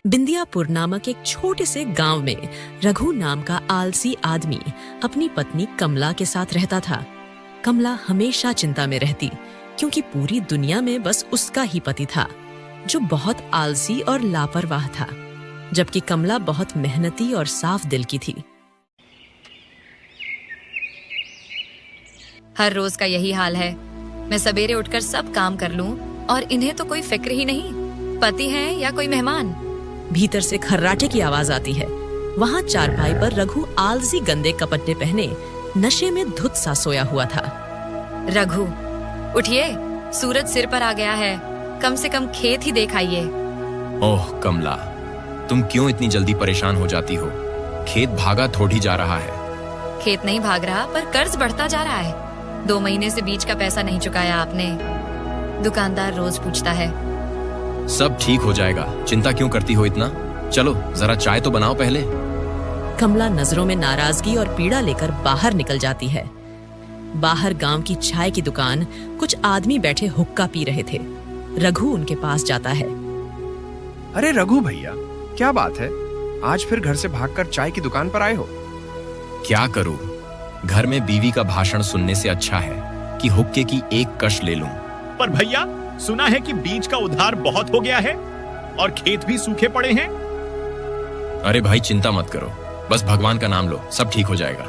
बिंदियापुर नामक एक छोटे से गांव में रघु नाम का आलसी आदमी अपनी पत्नी कमला के साथ रहता था। कमला हमेशा चिंता में रहती क्योंकि पूरी दुनिया में बस उसका ही पति था जो बहुत आलसी और लापरवाह था, जबकि कमला बहुत मेहनती और साफ दिल की थी। हर रोज का यही हाल है। मैं सवेरे उठकर सब काम कर लूं और इन्हें तो कोई फिक्र ही नहीं, पति है या कोई मेहमान। भीतर से खर्राटे की आवाज आती है। वहाँ चारपाई पर रघु आलसी गंदे कपड़े पहने नशे में धुत सा सोया हुआ था। रघु, उठिए, सूरज सिर पर आ गया है, कम से कम खेत ही देख आइए। ओह कमला, तुम क्यों इतनी जल्दी परेशान हो जाती हो? खेत भागा थोड़ी जा रहा है। खेत नहीं भाग रहा, पर कर्ज बढ़ता जा रहा है। 2 महीने से बीज का पैसा नहीं चुकाया आपने। दुकानदार रोज पूछता है। सब ठीक हो जाएगा, चिंता क्यों करती हो इतना? चलो जरा चाय तो बनाओ पहले। कमला नजरों में नाराजगी और पीड़ा लेकर बाहर निकल जाती है। बाहर गांव की चाय की दुकान कुछ आदमी बैठे हुक्का पी रहे थे। रघु उनके पास जाता है। अरे रघु भैया, क्या बात है? आज फिर घर से भागकर चाय की दुकान पर आए हो? क्या करूं? घर में बीवी का भाषण सुनने से अच्छा है कि हुक्के की एक कश ले लूं। पर भैया, सुना है कि बीज का उधार बहुत हो गया है और खेत भी सूखे पड़े हैं। अरे भाई चिंता मत करो, बस भगवान का नाम लो, सब ठीक हो जाएगा।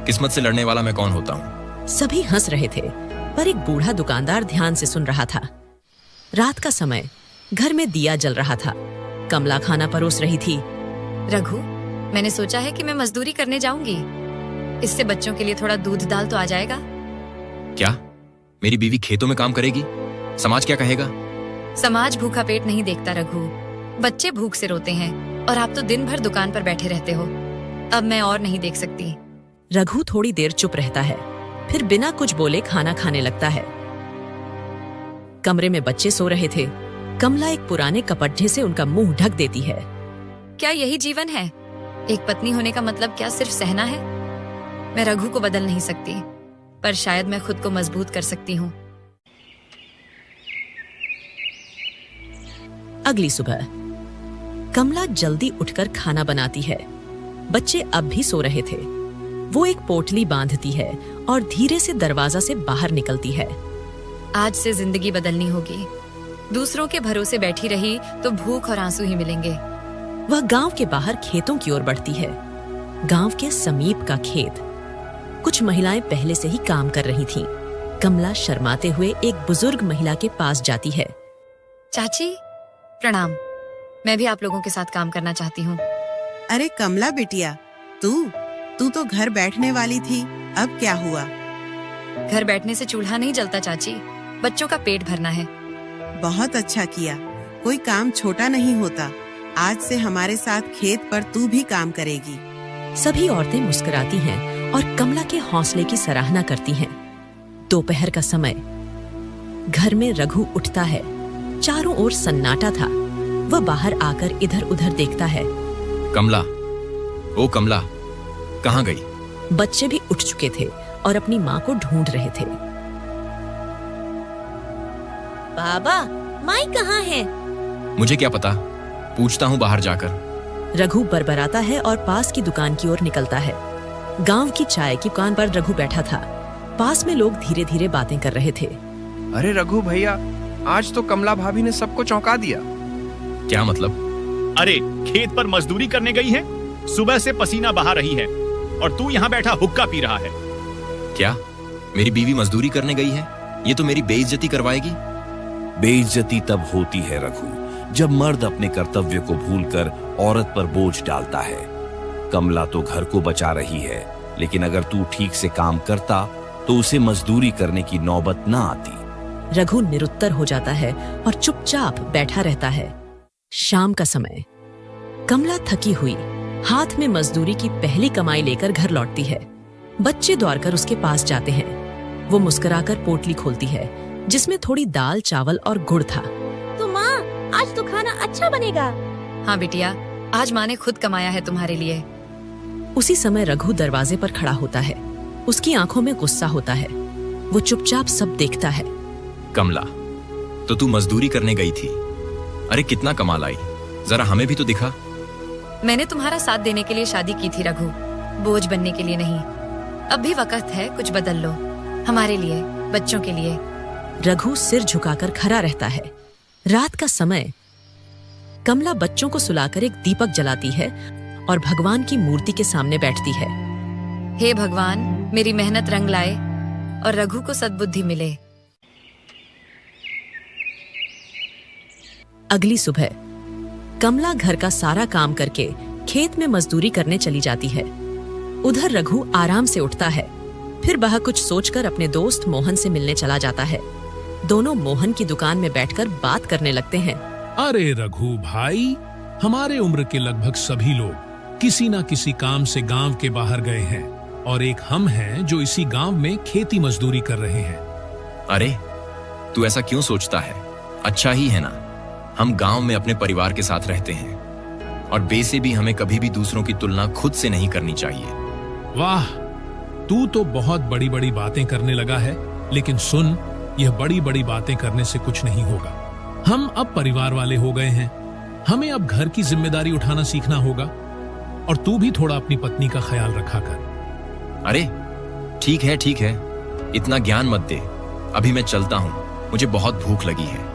किस्मत से लड़ने वाला मैं कौन होता हूँ? सभी हंस रहे थे, पर एक बूढ़ा दुकानदार ध्यान से सुन रहा था। रात का समय, घर में दिया जल रहा था। कमला खाना परोस रही थी। रघु, मैंने सोचा है कि मैं मजदूरी करने जाऊंगी। इससे बच्चों के लिए थोड़ा दूध दाल तो आ जाएगा। क्या मेरी बीवी खेतों में काम करेगी? समाज क्या कहेगा? समाज भूखा पेट नहीं देखता रघु, बच्चे भूख से रोते हैं और आप तो दिन भर दुकान पर बैठे रहते हो। अब मैं और नहीं देख सकती। रघु थोड़ी देर चुप रहता है, फिर बिना कुछ बोले खाना खाने लगता है। कमरे में बच्चे सो रहे थे। कमला एक पुराने कपड़े से उनका मुंह ढक देती है। क्या यही जीवन है? एक पत्नी होने का मतलब क्या सिर्फ सहना है? मैं रघु को बदल नहीं सकती, पर शायद मैं खुद को मजबूत कर सकती हूँ। अगली सुबह कमला जल्दी उठकर खाना बनाती है। बच्चे अब भी सो रहे थे। वो एक पोटली बांधती है और धीरे से दरवाजा से बाहर निकलती है। आज से जिंदगी बदलनी होगी। दूसरों के भरोसे बैठी रही तो भूख और आंसू ही मिलेंगे। वह गांव के बाहर खेतों की ओर बढ़ती है। गांव के समीप का खेत। कुछ महिलाएं पहले से ही काम कर रही थीं। कमला शर्माते हुए एक बुजुर्ग महिला के पास जाती है। चाची, प्रणाम। मैं भी आप लोगों के साथ काम करना चाहती हूँ। अरे कमला बिटिया, तू तो घर बैठने वाली थी, अब क्या हुआ? घर बैठने से चूल्हा नहीं जलता चाची, बच्चों का पेट भरना है। बहुत अच्छा किया, कोई काम छोटा नहीं होता। आज से हमारे साथ खेत पर तू भी काम करेगी। सभी औरतें मुस्कुराती हैं और कमला के हौसले की सराहना करती हैं। दोपहर का समय, घर में रघु उठता है। चारों ओर सन्नाटा था। वह बाहर आकर इधर उधर देखता है। कमला, ओ कमला, कहाँ गई? बच्चे भी उठ चुके थे और अपनी माँ को ढूंढ रहे थे। बाबा, माई कहाँ है? मुझे क्या पता, पूछता हूँ बाहर जाकर। रघु बरबराता है और पास की दुकान की ओर निकलता है। गांव की चाय की दुकान पर रघु बैठा था। पास में लोग धीरे धीरे बातें कर रहे थे। अरे रघु भैया, आज तो कमला भाभी ने सबको चौंका दिया। क्या मतलब? अरे खेत पर मजदूरी करने गई है, सुबह से पसीना बहा रही है और तू यहाँ बैठा हुक्का पी रहा है। क्या मेरी बीवी मजदूरी करने गई है? ये तो मेरी बेइज्जती करवाएगी। बेइज्जती तब होती है रघु, जब मर्द अपने कर्तव्य को भूलकर औरत पर बोझ डालता है। कमला तो घर को बचा रही है, लेकिन अगर तू ठीक से काम करता तो उसे मजदूरी करने की नौबत ना आती। रघु निरुत्तर हो जाता है और चुपचाप बैठा रहता है। शाम का समय, कमला थकी हुई हाथ में मजदूरी की पहली कमाई लेकर घर लौटती है। बच्चे दौड़कर उसके पास जाते हैं। वो मुस्कुराकर पोटली खोलती है, जिसमें थोड़ी दाल, चावल और गुड़ था। तो माँ, आज तो खाना अच्छा बनेगा। हाँ बिटिया, आज माँ ने खुद कमाया है तुम्हारे लिए। उसी समय रघु दरवाजे पर खड़ा होता है। उसकी आंखों में गुस्सा होता है। वो चुपचाप सब देखता है। कमला, तो तू मजदूरी करने गई थी? अरे कितना कमा लाई, जरा हमें भी तो दिखा। मैंने तुम्हारा साथ देने के लिए शादी की थी रघु, बोझ बनने के लिए नहीं। अब भी वक्त है, कुछ बदल लो, हमारे लिए, बच्चों के लिए। रघु सिर झुकाकर खड़ा रहता है। रात का समय। कमला बच्चों को सुलाकर एक दीपक जलाती है और भगवान की मूर्ति के सामने बैठती है। हे भगवान, मेरी मेहनत रंग लाए और रघु को सद्बुद्धि मिले। अगली सुबह कमला घर का सारा काम करके खेत में मजदूरी करने चली जाती है। उधर रघु आराम से उठता है, फिर वह कुछ सोचकर अपने दोस्त मोहन से मिलने चला जाता है। दोनों मोहन की दुकान में बैठकर बात करने लगते हैं। अरे रघु भाई, हमारे उम्र के लगभग सभी लोग किसी न किसी काम से गांव के बाहर गए हैं और एक हम हैं जो इसी गांव में खेती मजदूरी कर रहे हैं। अरे तू ऐसा क्यों सोचता है? अच्छा ही है ना, हम गांव में अपने परिवार के साथ रहते हैं और वैसे भी हमें कभी भी दूसरों की तुलना खुद से नहीं करनी चाहिए। वाह, तू तो बहुत बड़ी बड़ी बातें करने लगा है, लेकिन सुन, यह बड़ी बड़ी बातें करने से कुछ नहीं होगा। हम अब परिवार वाले हो गए हैं, हमें अब घर की जिम्मेदारी उठाना सीखना होगा और तू भी थोड़ा अपनी पत्नी का ख्याल रखा कर। अरे ठीक है, इतना ज्ञान मत दे, अभी मैं चलता हूँ, मुझे बहुत भूख लगी है।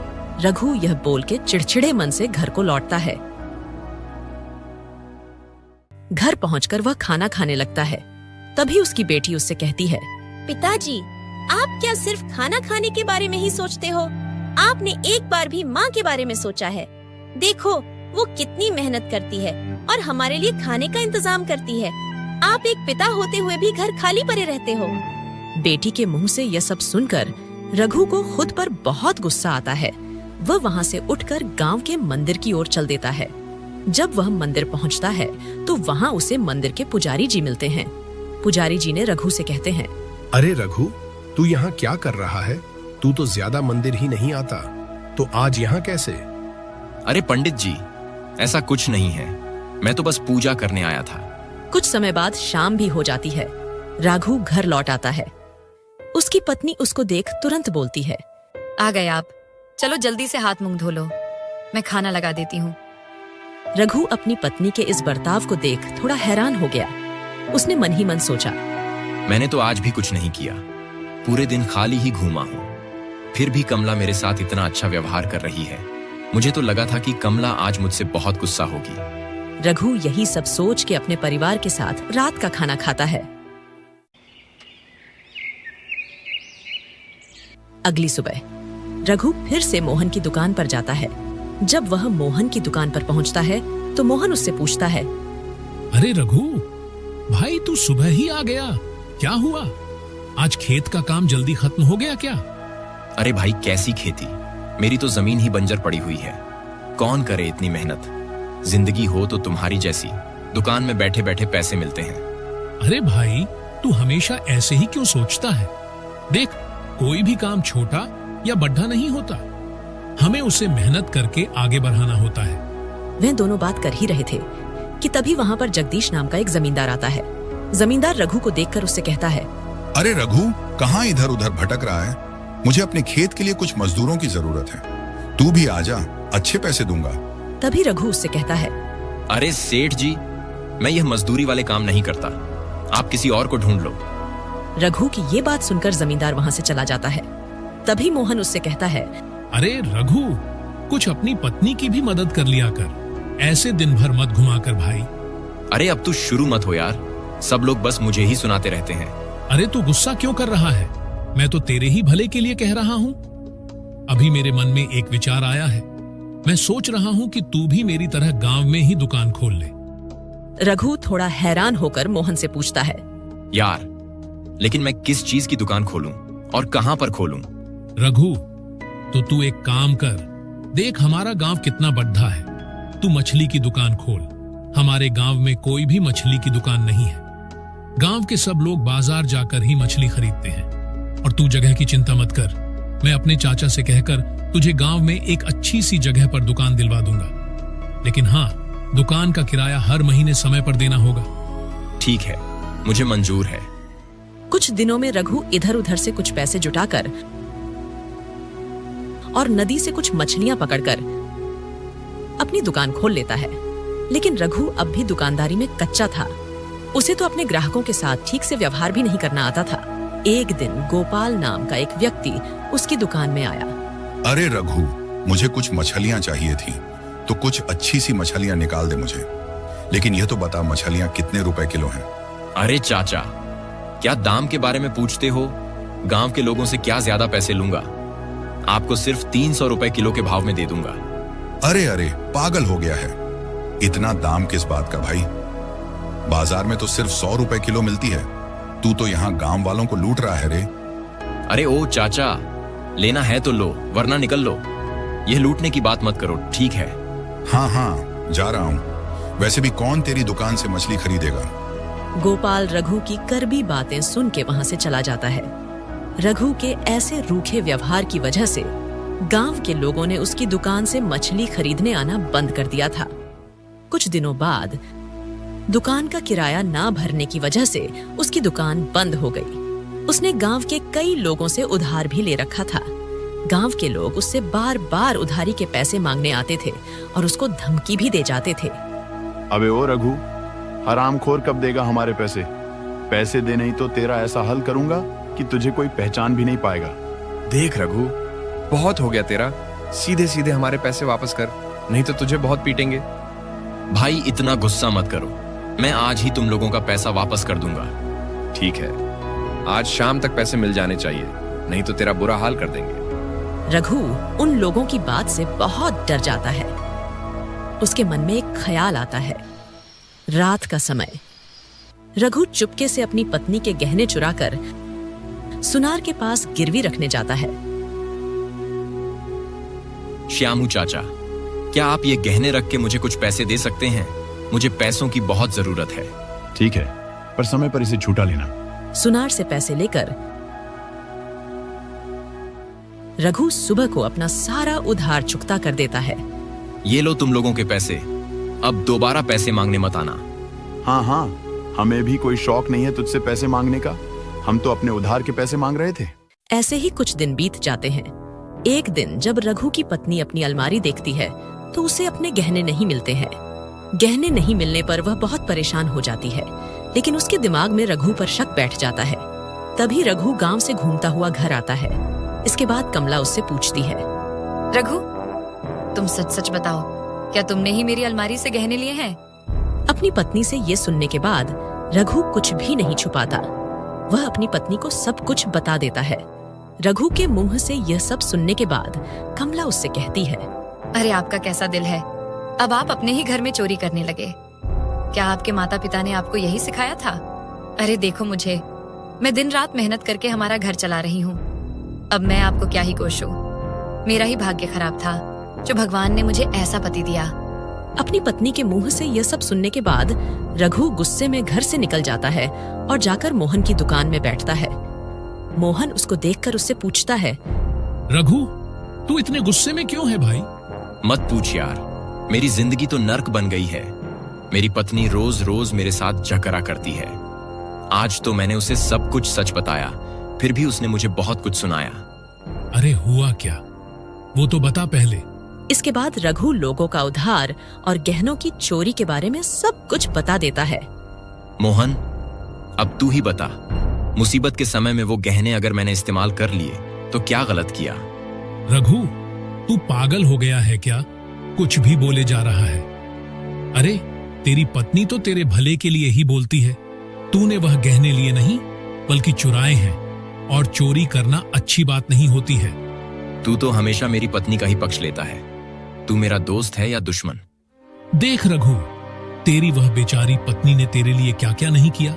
रघु यह बोल के चिड़चिड़े मन से घर को लौटता है। घर पहुंचकर वह खाना खाने लगता है। तभी उसकी बेटी उससे कहती है, पिताजी, आप क्या सिर्फ खाना खाने के बारे में ही सोचते हो? आपने एक बार भी माँ के बारे में सोचा है? देखो, वो कितनी मेहनत करती है और हमारे लिए खाने का इंतजाम करती है। आप एक पिता होते हुए भी घर खाली पड़े रहते हो। बेटी के मुंह से यह सब सुनकर रघु को खुद पर बहुत गुस्सा आता है। वह वहाँ से उठकर गांव के मंदिर की ओर चल देता है। जब वह मंदिर पहुँचता है तो वहाँ उसे मंदिर के पुजारी जी मिलते हैं। पुजारी जी ने रघु से कहते हैं, अरे रघु, तू यहाँ क्या कर रहा है? तू तो ज्यादा मंदिर ही नहीं आता, तो आज यहाँ कैसे? अरे पंडित जी, ऐसा कुछ नहीं है, मैं तो बस पूजा करने आया था। कुछ समय बाद शाम भी हो जाती है। रघु घर लौट आता है। उसकी पत्नी उसको देख तुरंत बोलती है, आ गए आप, चलो जल्दी से हाथ मुंह धो लो, मैं खाना लगा देती हूँ। रघु अपनी पत्नी के इस बर्ताव को देख थोड़ा हैरान हो गया। उसने मन ही मन सोचा, मैंने तो आज भी कुछ नहीं किया, पूरे दिन खाली ही घूमा हूँ, फिर भी कमला मेरे साथ इतना अच्छा व्यवहार कर रही है। मुझे तो लगा था कि कमला आज मुझसे बहुत गुस्सा होगी। रघु यही सब सोच के अपने परिवार के साथ रात का खाना खाता है। अगली सुबह रघु फिर से मोहन की दुकान पर जाता है। जब वह मोहन की दुकान पर पहुंचता है तो मोहन उससे पूछता है, अरे रघु भाई, तू सुबह ही आ गया, क्या हुआ? आज खेत का काम जल्दी खत्म हो गया क्या? अरे भाई, कैसी खेती, मेरी तो जमीन ही बंजर पड़ी हुई है, कौन करे इतनी मेहनत। जिंदगी हो तो तुम्हारी जैसी, दुकान में बैठे बैठे पैसे मिलते हैं। अरे भाई, तू हमेशा ऐसे ही क्यों सोचता है? देख, कोई भी काम छोटा या बड़ा नहीं होता, हमें उसे मेहनत करके आगे बढ़ाना होता है। वे दोनों बात कर ही रहे थे कि तभी वहाँ पर जगदीश नाम का एक जमींदार आता है। जमींदार रघु को देखकर उससे कहता है, अरे रघु, कहाँ इधर उधर भटक रहा है? मुझे अपने खेत के लिए कुछ मजदूरों की जरूरत है, तू भी आजा, अच्छे पैसे दूंगा। तभी रघु उससे कहता है, अरे सेठ जी, मैं यह मजदूरी वाले काम नहीं करता, आप किसी और को ढूंढ लो। रघु की ये बात सुनकर जमींदार वहाँ से चला जाता है। तभी मोहन उससे कहता है, अरे रघु, कुछ अपनी पत्नी की भी मदद कर लिया कर, ऐसे दिन भर मत घुमा कर भाई। अरे अब तू शुरू मत हो यार, सब लोग बस मुझे ही सुनाते रहते हैं। अरे तू गुस्सा क्यों कर रहा है? मैं तो तेरे ही भले के लिए कह रहा हूँ। अभी मेरे मन में एक विचार आया है, मैं सोच रहा हूँ कि तू भी मेरी तरह गांव में ही दुकान खोल ले। रघु थोड़ा हैरान होकर मोहन से पूछता है, यार, लेकिन मैं किस चीज की दुकान खोलूं और कहां पर खोलूं? रघु, तो तू एक काम कर, देख हमारा गांव कितना बड़ा है, तू मछली की दुकान खोल। हमारे गांव में कोई भी मछली की दुकान नहीं है, गांव के सब लोग बाजार जाकर ही मछली खरीदते हैं। और तू जगह की चिंता मत कर, मैं अपने चाचा से कहकर तुझे गांव में एक अच्छी सी जगह पर दुकान दिलवा दूंगा, लेकिन हाँ, दुकान का किराया हर महीने समय पर देना होगा। ठीक है, मुझे मंजूर है। कुछ दिनों में रघु इधर उधर से कुछ पैसे जुटाकर और नदी से कुछ मछलियां पकड़कर अब अपनी दुकान खोल लेता है। लेकिन रघु अब भी दुकानदारी में कच्चा था। उसे तो अपने ग्राहकों के साथ ठीक से व्यवहार भी नहीं करना आता था। एक दिन गोपाल नाम का एक व्यक्ति उसकी दुकान में आया। अरे रघु, मुझे कुछ मछलियां चाहिए थी, तो कुछ अच्छी सी मछलियां निकाल दे मुझे। लेकिन यह तो बता, मछलियां कितने रुपए किलो हैं? अरे चाचा, क्या दाम के बारे में पूछते हो? गांव के लोगों से क्या ज्यादा पैसे लूंगा? आपको सिर्फ 300 रुपए किलो के भाव में दे दूंगा। अरे अरे, पागल हो गया है? इतना दाम किस बात का भाई? बाजार में तो सिर्फ 100 रुपए किलो मिलती है। तू तो यहाँ गांव वालों को लूट रहा है रे। अरे ओ चाचा, लेना है तो लो, वरना निकल लो। यह लूटने की बात मत करो, ठीक है? हाँ हाँ, जा रहा हूँ। वैसे भी कौन तेरी दुकान से मछली खरीदेगा? गोपाल रघु की कड़वी बातें सुन के वहां से चला जाता है। रघु के ऐसे रूखे व्यवहार की वजह से गांव के लोगों ने उसकी दुकान से मछली खरीदने आना बंद कर दिया था। कुछ दिनों बाद दुकान का किराया ना भरने की वजह से उसकी दुकान बंद हो गई। उसने गांव के कई लोगों से उधार भी ले रखा था। गांव के लोग उससे बार बार उधारी के पैसे मांगने आते थे और उसको धमकी भी दे जाते थे। अबे ओ रघु, हरामखोर कब देगा हमारे पैसे? पैसे दे, नहीं तो तेरा ऐसा हल करूंगा कि तुझे कोई पहचान भी नहीं पाएगा। देख रघु, बहुत हो गया तेरा। सीधे सीधे हमारे पैसे वापस कर, नहीं तो तुझे बहुत पीटेंगे। भाई इतना गुस्सा मत करो, मैं आज ही तुम लोगों का पैसा वापस कर दूंगा। ठीक है, आज शाम तक पैसे मिल जाने चाहिए, नहीं तो तेरा बुरा हाल कर देंगे। रघु उन लोगों की बात से बहुत डर जाता है। उसके मन में एक ख्याल आता है। रात का समय, रघु चुपके से अपनी पत्नी के गहने चुराकर सुनार के पास गिरवी रखने जाता है। श्यामू चाचा, क्या आप ये गहने रख के मुझे कुछ पैसे दे सकते हैं? मुझे पैसों की बहुत जरूरत है। ठीक है, पर समय पर इसे छूटा लेना। सुनार से पैसे लेकर रघु सुबह को अपना सारा उधार चुकता कर देता है। ये लो तुम लोगों के पैसे, अब दोबारा पैसे मांगने मत आना। हाँ हाँ, हमें भी कोई शौक नहीं है तुझसे पैसे मांगने का। हम तो अपने उधार के पैसे मांग रहे थे। ऐसे ही कुछ दिन बीत जाते हैं। एक दिन जब रघु की पत्नी अपनी अलमारी देखती है तो उसे अपने गहने नहीं मिलते हैं। गहने नहीं मिलने पर वह बहुत परेशान हो जाती है, लेकिन उसके दिमाग में रघु पर शक बैठ जाता है। तभी रघु गांव से घूमता हुआ घर आता है। इसके बाद कमला उससे पूछती है, रघु, तुम सच सच बताओ, क्या तुमने ही मेरी अलमारी से गहने लिए हैं? अपनी पत्नी से ये सुनने के बाद रघु कुछ भी नहीं छुपाता। वह अपनी पत्नी को सब कुछ बता देता है। रघु के मुंह से यह सब सुनने के बाद कमला उससे कहती है, अरे आपका कैसा दिल है, अब आप अपने ही घर में चोरी करने लगे। क्या आपके माता पिता ने आपको यही सिखाया था? अरे देखो मुझे, मैं दिन रात मेहनत करके हमारा घर चला रही हूँ। अब मैं आपको क्या ही कोशूं। मेरा ही भाग्य खराब था जो भगवान ने मुझे ऐसा पति दिया। अपनी पत्नी के मुंह से यह सब सुनने के बाद रघु गुस्से में घर से निकल जाता है और जाकर मोहन की दुकान में बैठता है। मोहन उसको देखकर उससे पूछता है, रघु, तू इतने गुस्से में क्यों है भाई? मत पूछ यार, मेरी जिंदगी तो नर्क बन गई है। मेरी पत्नी रोज रोज मेरे साथ झगड़ा करती है। आज तो मैंने उसे सब कुछ सच बताया, फिर भी उसने मुझे बहुत कुछ सुनाया। अरे हुआ क्या, वो तो बता पहले। इसके बाद रघु लोगों का उधार और गहनों की चोरी के बारे में सब कुछ बता देता है। मोहन, अब तू ही बता, मुसीबत के समय में वो गहने अगर मैंने इस्तेमाल कर लिए तो क्या गलत किया? रघु, तू पागल हो गया है क्या? कुछ भी बोले जा रहा है। अरे तेरी पत्नी तो तेरे भले के लिए ही बोलती है। तूने वह गहने लिए नहीं, बल्कि चुराए हैं, और चोरी करना अच्छी बात नहीं होती है। तू तो हमेशा मेरी पत्नी का ही पक्ष लेता है। तू मेरा दोस्त है या दुश्मन? देख रघु, तेरी वह बेचारी पत्नी ने तेरे लिए क्या क्या नहीं किया,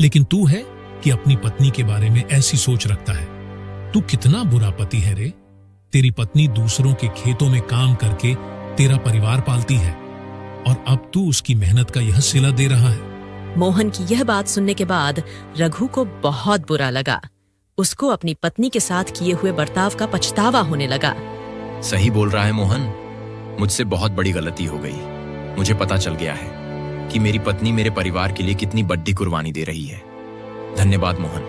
लेकिन तू है कि अपनी पत्नी के बारे में ऐसी सोच रखता है। तू कितना बुरा पति है रे। तेरी पत्नी दूसरों के खेतों में काम करके तेरा परिवार पालती है, और अब तू उसकी मेहनत का यह सिला दे रहा है। मोहन की यह बात सुनने के बाद रघु को बहुत बुरा लगा। उसको अपनी पत्नी के साथ किए हुए बर्ताव का पछतावा होने लगा। सही बोल रहा है मोहन, मुझसे बहुत बड़ी गलती हो गई। मुझे पता चल गया है कि मेरी पत्नी मेरे परिवार के लिए कितनी बड़ी कुर्बानी दे रही है। धन्यवाद मोहन,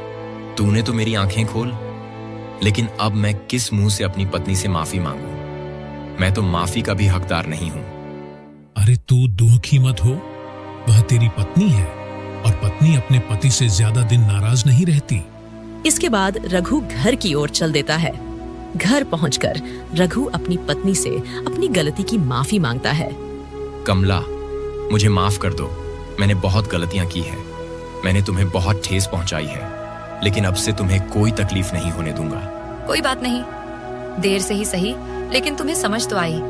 तूने तो मेरी आंखें खोल। लेकिन अब मैं किस मुंह से अपनी पत्नी से माफी मांगूं? मैं तो माफी का भी हकदार नहीं हूं। अरे तू दुखी मत हो, वह तेरी पत्नी है और पत्नी अपने पति से ज्यादा दिन नाराज नहीं रहती। इसके बाद रघु घर की ओर चल देता है। घर पहुंचकर रघु अपनी पत्नी से अपनी गलती की माफी मांगता है। कमला, मुझे माफ कर दो, मैंने बहुत गलतियां की है। मैंने तुम्हें बहुत ठेस पहुंचाई है, लेकिन अब से तुम्हें कोई तकलीफ नहीं होने दूंगा। कोई बात नहीं, देर से ही सही, लेकिन तुम्हें समझ तो आई।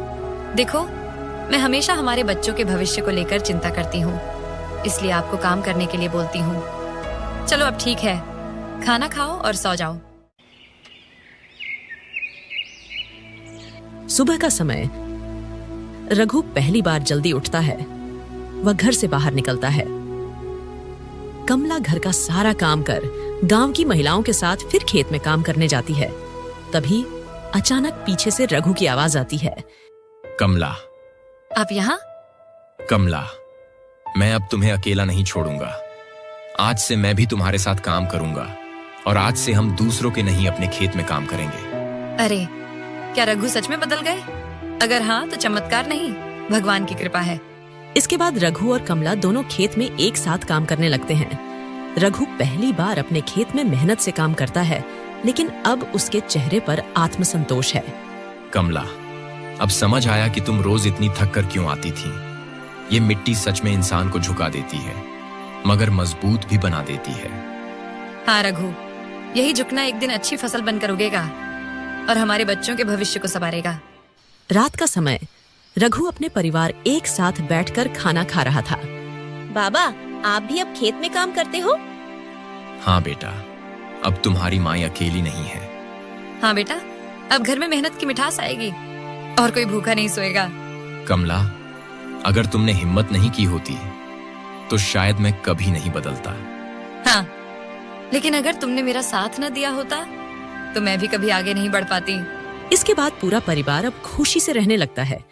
देखो, मैं हमेशा हमारे बच्चों के भविष्य को लेकर चिंता करती हूँ, इसलिए आपको काम करने के लिए बोलती हूँ। चलो अब ठीक है, खाना खाओ और सो जाओ। सुबह का समय रघु पहली बार जल्दी उठता है। वह घर से बाहर निकलता है। कमला घर का सारा काम कर गांव की महिलाओं के साथ फिर खेत में काम करने जाती है। तभी अचानक पीछे से रघु की आवाज आती है। कमला, आप यहाँ? कमला, मैं अब तुम्हें अकेला नहीं छोड़ूंगा। आज से मैं भी तुम्हारे साथ काम करूंगा और आज से हम दूसरों के नहीं अपने खेत में काम करेंगे। अरे, क्या रघु सच में बदल गए? अगर हाँ तो चमत्कार नहीं, भगवान की कृपा है। इसके बाद रघु और कमला दोनों खेत में एक साथ काम करने लगते हैं। रघु पहली बार अपने खेत में मेहनत से काम करता है, लेकिन अब उसके चेहरे पर आत्मसंतोष है। कमला, अब समझ आया कि तुम रोज इतनी थक कर क्यों आती थी। ये मिट्टी सच में इंसान को झुका देती है, मगर मजबूत भी बना देती है। हाँ रघु, यही झुकना एक दिन अच्छी फसल बनकर उगेगा और हमारे बच्चों के भविष्य को संवारेगा। रात का समय रघु अपने परिवार एक साथ बैठकर खाना खा रहा था। बाबा, आप भी अब खेत में काम करते हो? हाँ बेटा, अब तुम्हारी माँ अकेली नहीं है। हाँ बेटा, अब घर में मेहनत की मिठास आएगी और कोई भूखा नहीं सोएगा। कमला, अगर तुमने हिम्मत नहीं की होती तो शायद मैं कभी नहीं बदलता। हाँ, लेकिन अगर तुमने मेरा साथ न दिया होता तो मैं भी कभी आगे नहीं बढ़ पाती। इसके बाद पूरा परिवार अब खुशी से रहने लगता है।